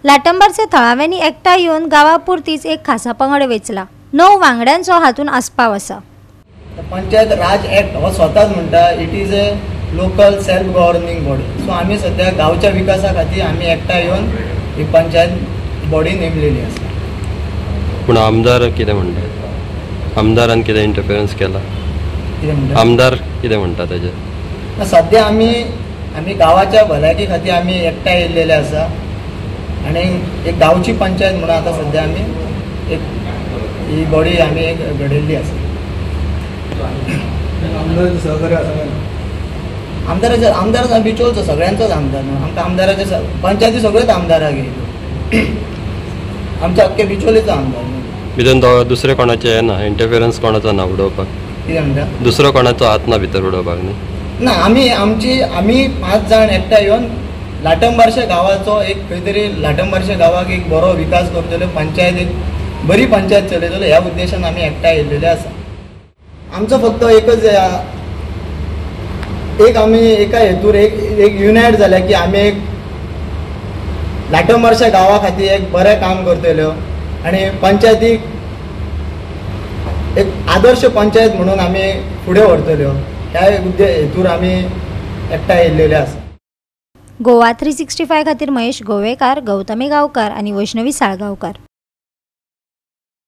लाटंबरचे थळाव्यांनी एकठांय येवन गावापुरतीच एक खासा पंगड वेचला। 9 वांगड्यांचो हातून आस्पाव आसा। पंचायत राज ॲक्ट हो स्वताच म्हणटा it is a local self governing body. So आम्ही सध्या गावच्या विकासा खातीर आम्ही एकठांय येवन ही पंचायत बॉडी नेमलेली आसा। पूण आमदार कितें म्हणटा? आमदारान कितें इंटरफिरन्स केला? आमदार कितें म्हणटा तेजेर? सध्या आमी गावाच्या भलायकी खातीर आमी एकठांय येयलेले आसा आणि एक गावची पंचायत म्हणून आता सध्या आमी एक ही बॉडी आमी एक घडयल्ली आसा। आमदाराचे सहकार्य आसा? आमदार बिचोलचो सगळ्यांचोच आमदार न्हू। आमकां आमदाराचे पंचायती सगळेच आमदाराक येयल्यो। आमच्या अख्खे बिचोलेचो आमदार न्हू। भितर दुसरे कोणाचे येना इंटरफिरन्स कोणाचो ना उडोवपाक? कितें म्हणटा? दुसरो कोणाचो हात ना भितर उडोवपाक न्ही? ना आमी 5 जाण एकठांय येवन लाटंबरशे गावाचो एक खंय तरी लाटंबरशे गावाक एक बरो विकास करतलो, पंचायत एक बरी पंचायत चलयतलो ह्या उद्देशान आमी एकठांय येयलेले आसा। आमचो फक्त एकच एक आमी एका हेतूर एक युनायट जाल्या की आमी एक लाटंबरशे गावा खातीर एक बरें काम करतलो आणि पंचायतीक एक आदर्श पंचायत म्हणून आमी फुडें व्हरतल्यो ह्या हेतूर आमी एकठांय येयलेले आसा। गोवा 365 खातीर महेश गोवेकार, गौतमी गांवकार आणि वैष्णवी साळगांवकार।